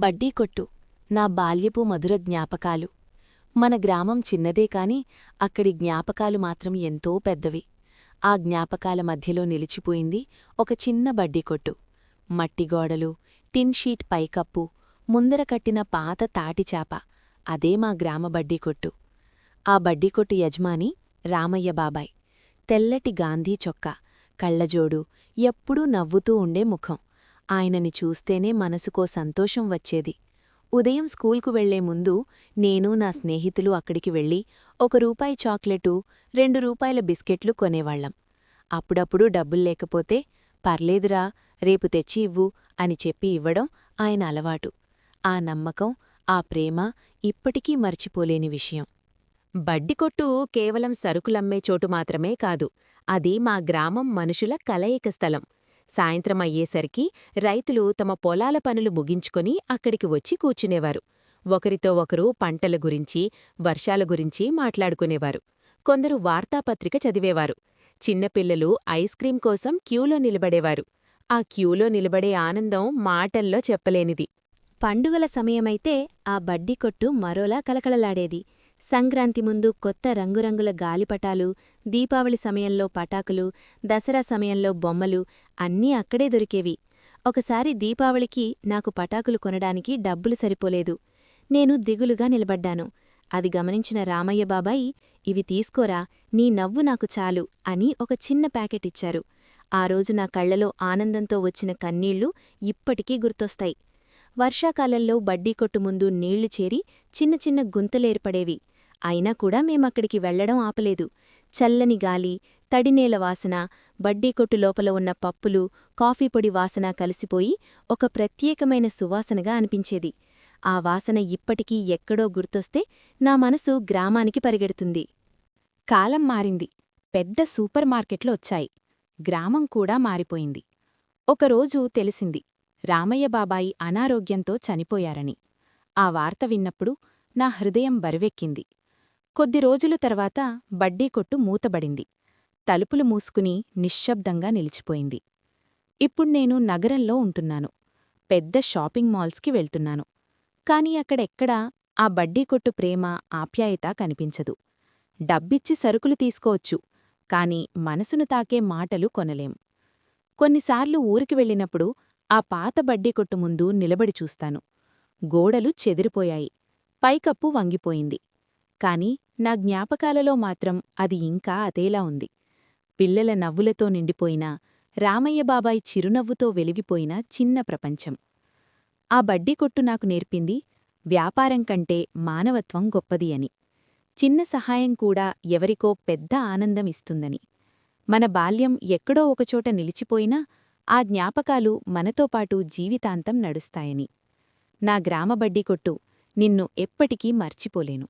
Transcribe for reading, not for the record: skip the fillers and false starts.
బడ్డీ కొట్టు నా బాల్యపు మధుర జ్ఞాపకాలు. మన గ్రామం చిన్నదే కాని అక్కడి జ్ఞాపకాలు మాత్రం ఎంతో పెద్దవి. ఆ జ్ఞాపకాల మధ్యలో నిలిచిపోయింది ఒక చిన్న బడ్డీ కొట్టు. మట్టిగోడలు, టిన్ షీట్ పైకప్పు, ముందర కట్టిన పాత తాటిచాప, అదే మా గ్రామ బడ్డీ కొట్టు. ఆ బడ్డీకొట్టు యజమాని రామయ్య బాబాయ్. తెల్లటి గాంధీ చొక్కా, కళ్లజోడు, ఎప్పుడూ నవ్వుతూ ఉండే ముఖం. ఆయనని చూస్తేనే మనసుకో సంతోషం వచ్చేది. ఉదయం స్కూల్కు వెళ్లే ముందు నేను నా స్నేహితులు అక్కడికి వెళ్ళి ₹1 చాక్లెటు, ₹2 బిస్కెట్లు కొనేవాళ్లం. అప్పుడప్పుడు డబ్బుల్లేకపోతే పర్లేదురా, రేపు తెచ్చి ఇవ్వు అని చెప్పి ఇవ్వడం ఆయన అలవాటు. ఆ నమ్మకం, ఆ ప్రేమ ఇప్పటికీ మర్చిపోలేని విషయం. బడ్డికొట్టు కేవలం సరుకులమ్మే చోటు మాత్రమే కాదు, అది మా గ్రామం మనుషుల కలయిక స్థలం. సాయంత్రమయ్యేసరికి రైతులు తమ పొలాల పనులు ముగించుకొని అక్కడికి వచ్చి కూర్చునేవారు. ఒకరితో ఒకరు పంటల గురించి, వర్షాల గురించి మాట్లాడుకునేవారు. కొందరు వార్తాపత్రిక చదివేవారు. చిన్నపిల్లలు ఐస్ క్రీం కోసం క్యూలో నిలబడేవారు. ఆ క్యూలో నిలబడే ఆనందం మాటల్లో చెప్పలేనిది. పండుగల సమయమైతే ఆ బడ్డీకొట్టు మరోలా కలకలలాడేది. సంక్రాంతి ముందు కొత్త రంగురంగుల గాలిపటాలు, దీపావళి సమయంలో పటాకులు, దసరా సమయంలో బొమ్మలు అన్నీ అక్కడే దొరికేవి. ఒకసారి దీపావళికి నాకు పటాకులు కొనడానికి డబ్బులు సరిపోలేదు. నేను దిగులుగా నిలబడ్డాను. అది గమనించిన రామయ్య బాబాయి, ఇవి తీసుకోరా, నీ నవ్వు నాకు చాలు అని ఒక చిన్న ప్యాకెట్ ఇచ్చారు. ఆ రోజు నా కళ్లలో ఆనందంతో వచ్చిన కన్నీళ్లు ఇప్పటికీ గుర్తొస్తాయి. వర్షాకాలంలో బడ్డీకొట్టు ముందు నీళ్లు చేరి చిన్న చిన్న గుంతలేర్పడేవి. అయినా కూడా మేమక్కడికి వెళ్లడం ఆపలేదు. చల్లని గాలి, తడినేల వాసన, బడ్డీకొట్టు లోపల ఉన్న పప్పులు, కాఫీపొడి వాసన కలిసిపోయి ఒక ప్రత్యేకమైన సువాసనగా అనిపించేది. ఆ వాసన ఇప్పటికీ ఎక్కడో గుర్తొస్తే నా మనసు గ్రామానికి పరిగెడుతుంది. కాలం మారింది. పెద్ద సూపర్ మార్కెట్లు వచ్చాయి. గ్రామం కూడా మారిపోయింది. ఒకరోజు తెలిసింది, రామయ్య బాబాయి అనారోగ్యంతో చనిపోయారని. ఆ వార్త విన్నప్పుడు నా హృదయం బరువెక్కింది. కొద్ది రోజుల తర్వాత బడ్డీకొట్టు మూతబడింది. తలుపులు మూసుకుని నిశ్శబ్దంగా నిలిచిపోయింది. ఇప్పుడు నేను నగరంలో ఉంటున్నాను. పెద్ద షాపింగ్ మాల్స్కి వెళ్తున్నాను. కాని అక్కడెక్కడా ఆ బడ్డీకొట్టు ప్రేమ, ఆప్యాయత కనిపించదు. డబ్బిచ్చి సరుకులు తీసుకోవచ్చు, కాని మనసును తాకే మాటలు కొనలేం. కొన్నిసార్లు ఊరికి వెళ్ళినప్పుడు ఆ పాత బడ్డీకొట్టు ముందు నిలబడి చూస్తాను. గోడలు చెదిరిపోయాయి, పైకప్పు వంగిపోయింది. కాని నా జ్ఞాపకాలలో మాత్రం అది ఇంకా అదేలా ఉంది. పిల్లల నవ్వులతో నిండిపోయిన, రామయ్య బాబాయ్ చిరునవ్వుతో వెలిగిపోయిన చిన్న ప్రపంచం. ఆ బడ్డీకొట్టు నాకు నేర్పింది, వ్యాపారం కంటే మానవత్వం గొప్పది అని. చిన్న సహాయం కూడా ఎవరికో పెద్ద ఆనందమిస్తుందని. మన బాల్యం ఎక్కడో ఒకచోట నిలిచిపోయినా ఆ జ్ఞాపకాలు మనతోపాటు జీవితాంతం నడుస్తాయని. నా గ్రామ బడ్డీకొట్టు నిన్ను ఎప్పటికీ మర్చిపోలేను.